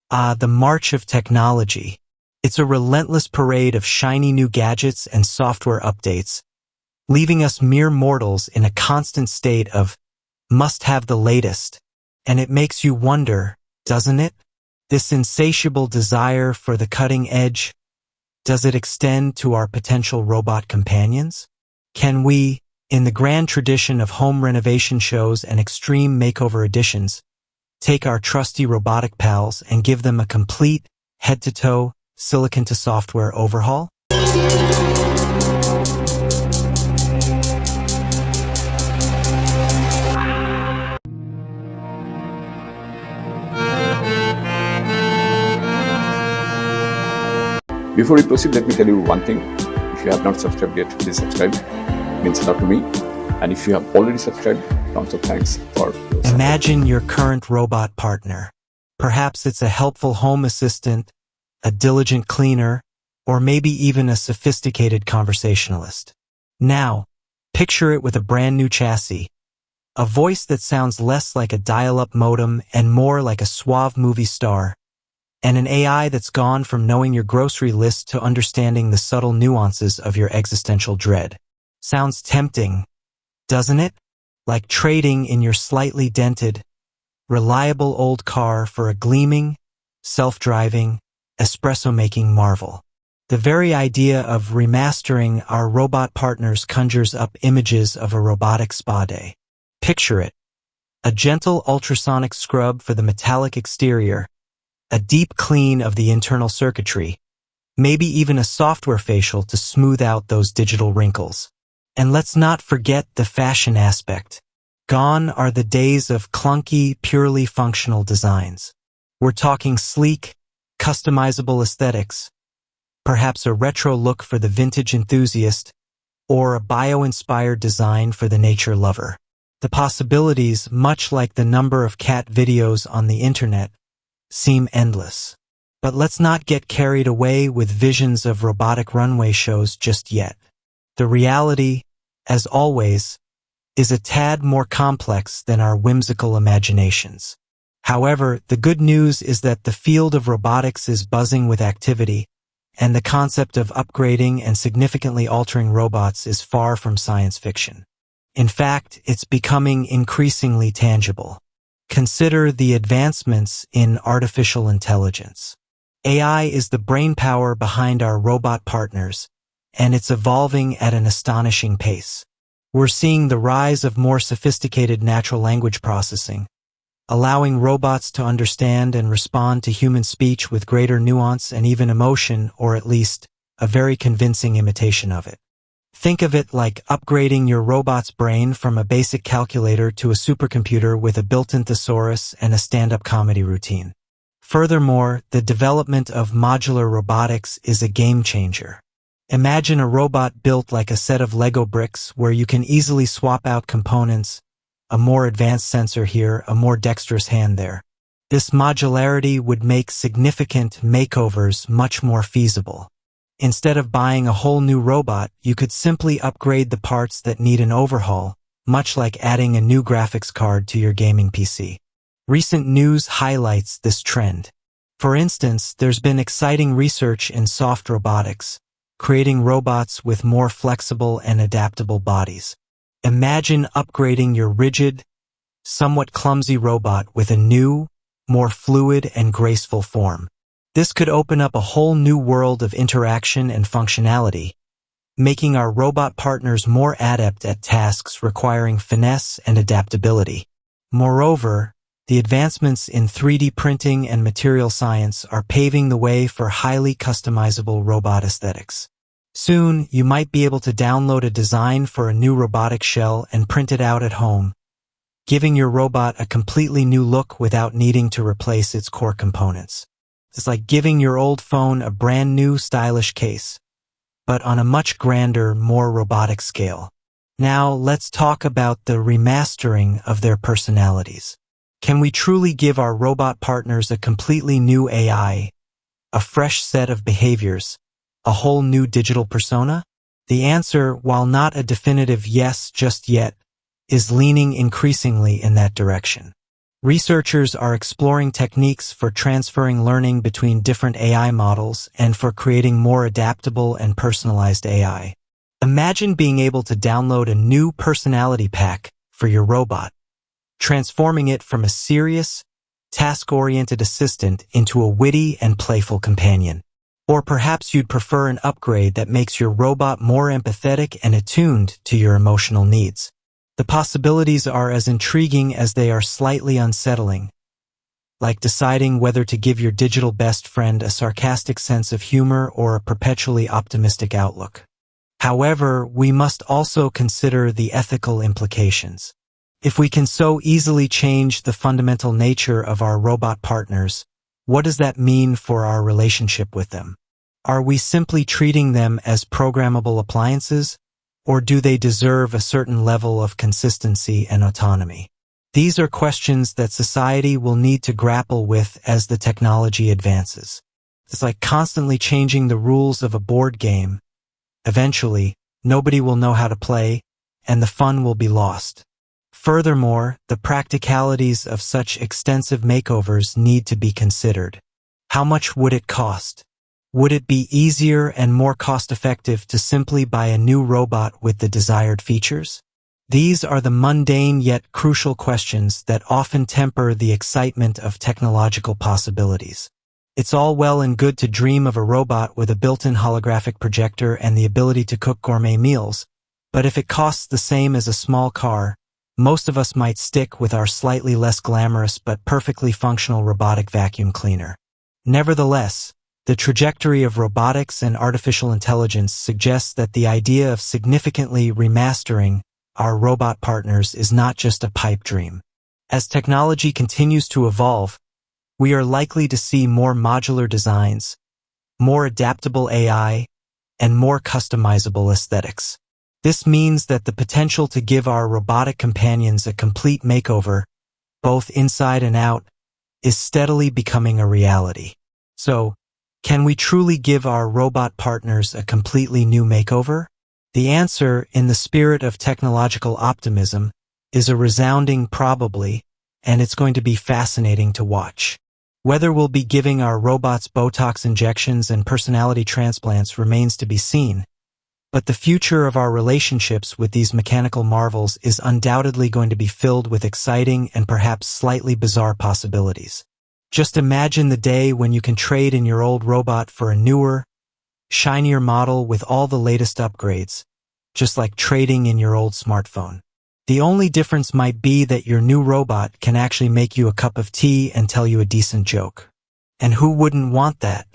The march of technology. It's a relentless parade of shiny new gadgets and software updates, leaving us mere mortals in a constant state of must have the latest. And it makes you wonder, doesn't it? This insatiable desire for the cutting edge, does it extend to our potential robot companions? Can we, in the grand tradition of home renovation shows and extreme makeover editions, take our trusty robotic pals and give them a complete, head-to-toe, silicon-to-software overhaul? Before we proceed, let me tell you one thing. If you have not subscribed yet, please subscribe. It means a lot to me. And if you have already subscribed, tons of thanks for your support. Imagine your current robot partner. Perhaps it's a helpful home assistant, a diligent cleaner, or maybe even a sophisticated conversationalist. Now, picture it with a brand new chassis, a voice that sounds less like a dial-up modem and more like a suave movie star, and an AI that's gone from knowing your grocery list to understanding the subtle nuances of your existential dread. Sounds tempting, doesn't it? Like trading in your slightly dented, reliable old car for a gleaming, self-driving, espresso-making marvel. The very idea of remastering our robot partners conjures up images of a robotic spa day. Picture it. A gentle ultrasonic scrub for the metallic exterior, a deep clean of the internal circuitry, maybe even a software facial to smooth out those digital wrinkles. And let's not forget the fashion aspect. Gone are the days of clunky, purely functional designs. We're talking sleek, customizable aesthetics, perhaps a retro look for the vintage enthusiast, or a bio-inspired design for the nature lover. The possibilities, much like the number of cat videos on the internet, seem endless. But let's not get carried away with visions of robotic runway shows just yet. The reality, as always, is a tad more complex than our whimsical imaginations. However, the good news is that the field of robotics is buzzing with activity, and the concept of upgrading and significantly altering robots is far from science fiction. In fact, it's becoming increasingly tangible. Consider the advancements in artificial intelligence. AI is the brainpower behind our robot partners, and it's evolving at an astonishing pace. We're seeing the rise of more sophisticated natural language processing, allowing robots to understand and respond to human speech with greater nuance and even emotion, or at least a very convincing imitation of it. Think of it like upgrading your robot's brain from a basic calculator to a supercomputer with a built-in thesaurus and a stand-up comedy routine. Furthermore, the development of modular robotics is a game changer. Imagine a robot built like a set of Lego bricks where you can easily swap out components, a more advanced sensor here, a more dexterous hand there. This modularity would make significant makeovers much more feasible. Instead of buying a whole new robot, you could simply upgrade the parts that need an overhaul, much like adding a new graphics card to your gaming PC. Recent news highlights this trend. For instance, there's been exciting research in soft robotics, creating robots with more flexible and adaptable bodies. Imagine upgrading your rigid, somewhat clumsy robot with a new, more fluid and graceful form. This could open up a whole new world of interaction and functionality, making our robot partners more adept at tasks requiring finesse and adaptability. Moreover, the advancements in 3D printing and material science are paving the way for highly customizable robot aesthetics. Soon, you might be able to download a design for a new robotic shell and print it out at home, giving your robot a completely new look without needing to replace its core components. It's like giving your old phone a brand new stylish case, but on a much grander, more robotic scale. Now, let's talk about the remastering of their personalities. Can we truly give our robot partners a completely new AI, a fresh set of behaviors, a whole new digital persona? The answer, while not a definitive yes just yet, is leaning increasingly in that direction. Researchers are exploring techniques for transferring learning between different AI models and for creating more adaptable and personalized AI. Imagine being able to download a new personality pack for your robot, transforming it from a serious, task-oriented assistant into a witty and playful companion. Or perhaps you'd prefer an upgrade that makes your robot more empathetic and attuned to your emotional needs. The possibilities are as intriguing as they are slightly unsettling, like deciding whether to give your digital best friend a sarcastic sense of humor or a perpetually optimistic outlook. However, we must also consider the ethical implications. If we can so easily change the fundamental nature of our robot partners, what does that mean for our relationship with them? Are we simply treating them as programmable appliances, or do they deserve a certain level of consistency and autonomy? These are questions that society will need to grapple with as the technology advances. It's like constantly changing the rules of a board game. Eventually, nobody will know how to play, and the fun will be lost. Furthermore, the practicalities of such extensive makeovers need to be considered. How much would it cost? Would it be easier and more cost-effective to simply buy a new robot with the desired features? These are the mundane yet crucial questions that often temper the excitement of technological possibilities. It's all well and good to dream of a robot with a built-in holographic projector and the ability to cook gourmet meals, but if it costs the same as a small car, most of us might stick with our slightly less glamorous but perfectly functional robotic vacuum cleaner. Nevertheless, the trajectory of robotics and artificial intelligence suggests that the idea of significantly remastering our robot partners is not just a pipe dream. As technology continues to evolve, we are likely to see more modular designs, more adaptable AI, and more customizable aesthetics. This means that the potential to give our robotic companions a complete makeover, both inside and out, is steadily becoming a reality. So, can we truly give our robot partners a completely new makeover? The answer, in the spirit of technological optimism, is a resounding probably, and it's going to be fascinating to watch. Whether we'll be giving our robots Botox injections and personality transplants remains to be seen, but the future of our relationships with these mechanical marvels is undoubtedly going to be filled with exciting and perhaps slightly bizarre possibilities. Just imagine the day when you can trade in your old robot for a newer, shinier model with all the latest upgrades, just like trading in your old smartphone. The only difference might be that your new robot can actually make you a cup of tea and tell you a decent joke. And who wouldn't want that?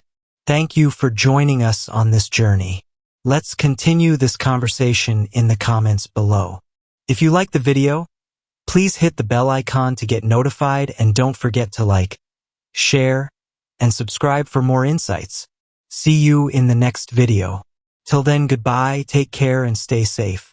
Thank you for joining us on this journey. Let's continue this conversation in the comments below. If you like the video, please hit the bell icon to get notified and don't forget to like, share, and subscribe for more insights. See you in the next video. Till then, goodbye, take care, and stay safe.